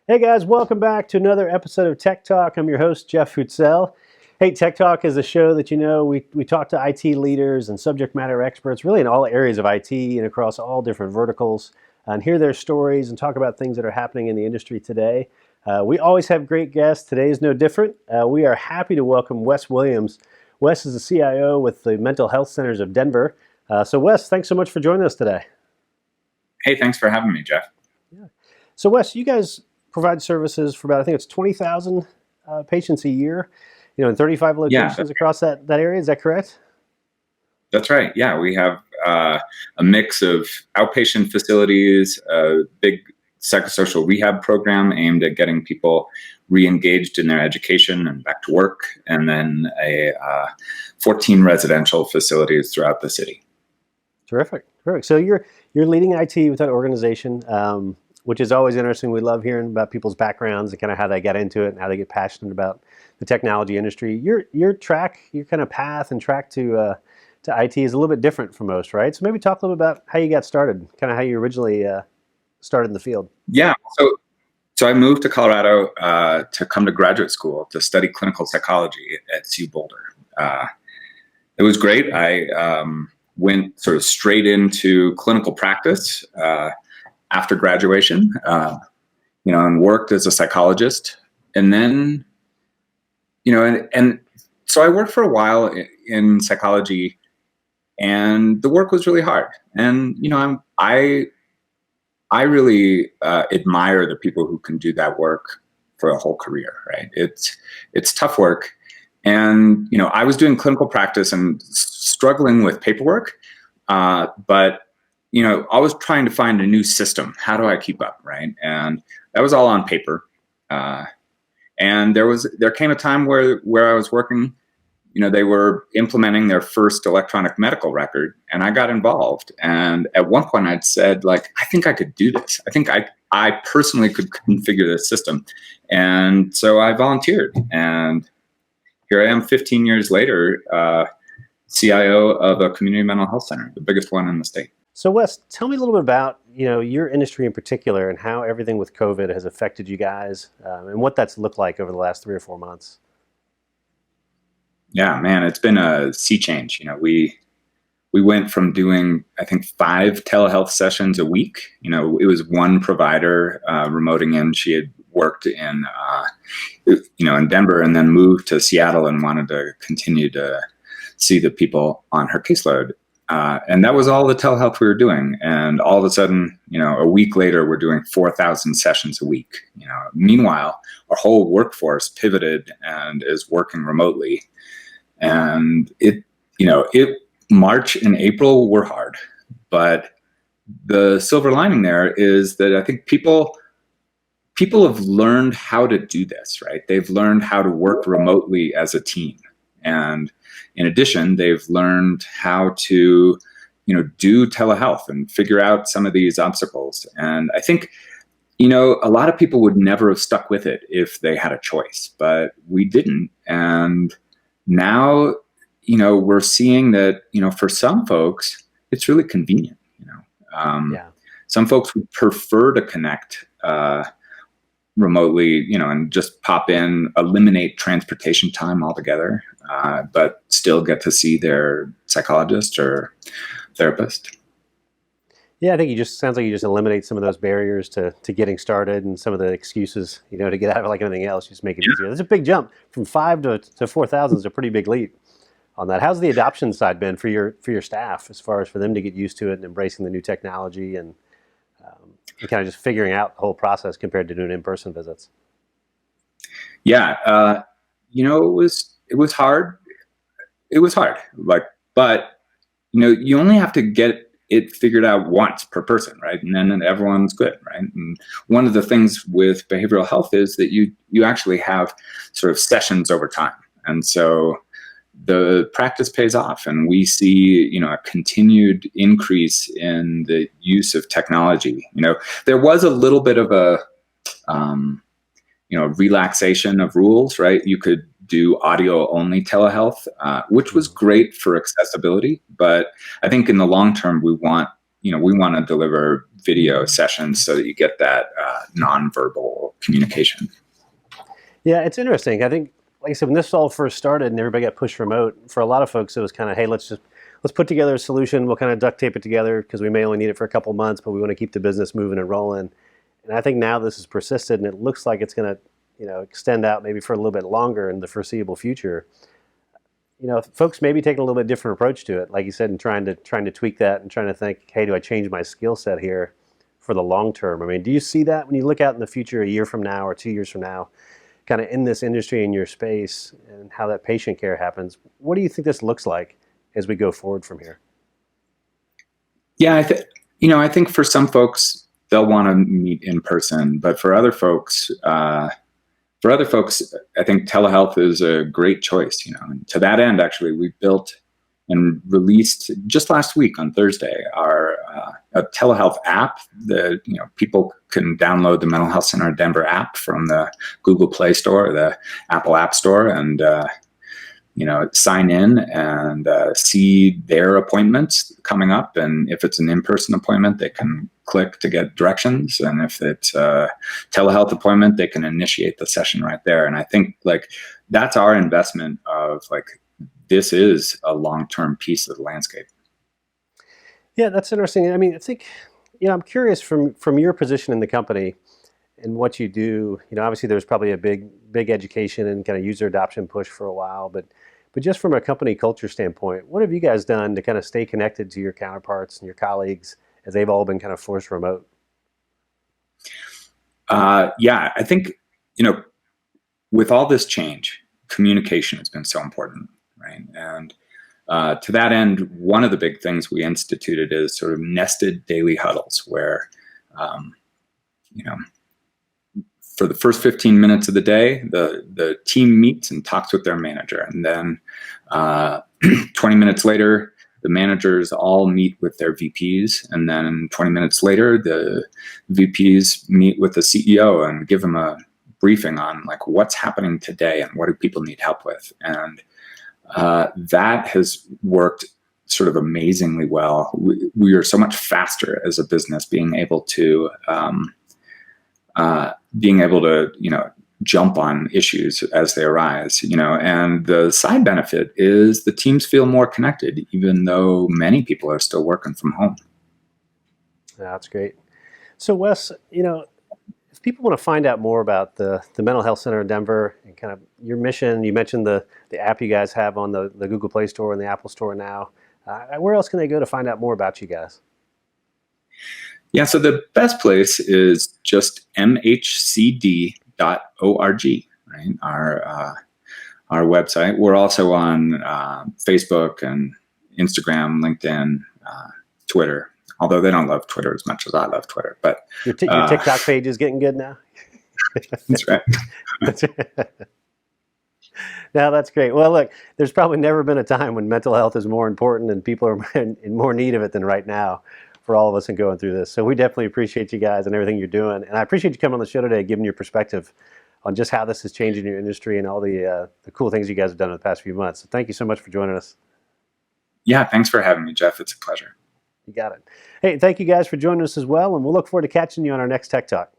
Hey guys, welcome back to another episode of Tech Talk. I'm your host, Jeff Hootselle. Hey, Tech Talk is a show that we talk to IT leaders and subject matter experts really in all areas of IT and across all different verticals and hear their stories and talk about things that are happening in the industry today. We always have great guests. Today is no different. We are happy to welcome Wes Williams. Wes is the CIO with the Mental Health Centers of Denver. So Wes, thanks so much for joining us today. Hey, thanks for having me, Jeff. Yeah. So Wes, you guys provide services for about, I think it's 20,000 patients a year, in 35 locations across that area. Is that correct? That's right. Yeah, we have a mix of outpatient facilities, a big psychosocial rehab program aimed at getting people re-engaged in their education and back to work, and then 14 residential facilities throughout the city. Terrific. So you're leading IT with that organization, which is always interesting. We love hearing about people's backgrounds and kind of how they get into it and how they get passionate about the technology industry. Your kind of path and track to IT is a little bit different from most, right? So maybe talk a little bit about how you got started, kind of how you originally started in the field. Yeah. So I moved to Colorado to come to graduate school to study clinical psychology at CU Boulder. It was great. I went sort of straight into clinical practice after graduation, and worked as a psychologist. And then, and so I worked for a while in psychology, and the work was really hard. And, I really admire the people who can do that work for a whole career, right? It's tough work. And, I was doing clinical practice and struggling with paperwork, but I was trying to find a new system. How do I keep up, right? And that was all on paper. And there came a time where I was working, they were implementing their first electronic medical record, and I got involved. And at one point I'd said, I think I could do this. I think I personally could configure this system. And so I volunteered, and here I am 15 years later, CIO of a community mental health center, the biggest one in the state. So Wes, tell me a little bit about your industry in particular and how everything with COVID has affected you guys and what that's looked like over the last 3 or 4 months. Yeah, man, it's been a sea change. We went from doing, I think, 5 telehealth sessions a week. It was one provider remoting in. She had worked in Denver and then moved to Seattle and wanted to continue to see the people on her caseload. And that was all the telehealth we were doing. And all of a sudden, a week later, we're doing 4,000 sessions a week. Meanwhile, our whole workforce pivoted and is working remotely. And March and April were hard. But the silver lining there is that I think people have learned how to do this, right? They've learned how to work remotely as a team. And in addition, they've learned how to, do telehealth and figure out some of these obstacles. And I think, a lot of people would never have stuck with it if they had a choice, but we didn't. And now, we're seeing that, for some folks, it's really convenient. Some folks would prefer to connect remotely, and just pop in, eliminate transportation time altogether, but still get to see their psychologist or therapist. Yeah, I think sounds like you just eliminate some of those barriers to getting started and some of the excuses, to get out of like anything else, just make it easier. There's a big jump from 5 to 4,000 is a pretty big leap on that. How's the adoption side been for your staff as far as for them to get used to it and embracing the new technology and kind of just figuring out the whole process compared to doing in-person visits? Yeah, it was hard. It was hard, but you only have to get it figured out once per person, right? And then everyone's good, right? And one of the things with behavioral health is that you actually have sort of sessions over time, and so the practice pays off, and we see a continued increase in the use of technology. There was a little bit of a relaxation of rules, right? You could do audio only telehealth, which was great for accessibility, but I think in the long term we want we want to deliver video sessions so that you get that nonverbal communication. Yeah, it's interesting. I think, like I said, when this all first started and everybody got pushed remote, for a lot of folks, it was kind of, hey, let's put together a solution. We'll kind of duct tape it together because we may only need it for a couple months, but we want to keep the business moving and rolling. And I think now this has persisted, and it looks like it's going to, extend out maybe for a little bit longer in the foreseeable future. Folks maybe taking a little bit different approach to it, like you said, and trying to tweak that and trying to think, hey, do I change my skill set here for the long term? I mean, do you see that when you look out in the future, a year from now or 2 years from now, kind of in this industry, in your space, and how that patient care happens? What do you think this looks like as we go forward from here? Yeah, I think for some folks they'll want to meet in person, but for other folks, I think telehealth is a great choice. And to that end, actually, we built and released just last week on Thursday our a telehealth app that people can download the Mental Health Center of Denver app from the Google Play Store or the Apple App Store, and sign in and see their appointments coming up. And if it's an in-person appointment, they can click to get directions. And if it's a telehealth appointment, they can initiate the session right there. And I think that's our investment of this is a long-term piece of the landscape. Yeah, that's interesting. I mean, I think, I'm curious from your position in the company and what you do. Obviously there's probably a big education and kind of user adoption push for a while, but just from a company culture standpoint, what have you guys done to kind of stay connected to your counterparts and your colleagues as they've all been kind of forced remote? Yeah, I think, with all this change, communication has been so important, right? And to that end, one of the big things we instituted is sort of nested daily huddles where, for the first 15 minutes of the day, the team meets and talks with their manager. And then 20 minutes later, the managers all meet with their VPs. And then 20 minutes later, the VPs meet with the CEO and give them a briefing on what's happening today and what do people need help with. And that has worked sort of amazingly well. We are so much faster as a business being able to jump on issues as they arise, and the side benefit is the teams feel more connected, even though many people are still working from home. Yeah, that's great. So Wes, if people want to find out more about the Mental Health Center of Denver and kind of your mission, you mentioned the app you guys have on the Google Play Store and the Apple Store now. Where else can they go to find out more about you guys? Yeah, so the best place is just mhcd.org, right? Our website. We're also on Facebook and Instagram, LinkedIn, Twitter. Although they don't love Twitter as much as I love Twitter, but your TikTok page is getting good now. That's right. No, that's great. Well, look, there's probably never been a time when mental health is more important and people are in more need of it than right now for all of us and going through this. So we definitely appreciate you guys and everything you're doing. And I appreciate you coming on the show today, giving your perspective on just how this is changing your industry and all the cool things you guys have done in the past few months. So thank you so much for joining us. Yeah, thanks for having me, Jeff. It's a pleasure. You got it. Hey, thank you guys for joining us as well, and we'll look forward to catching you on our next Tech Talk.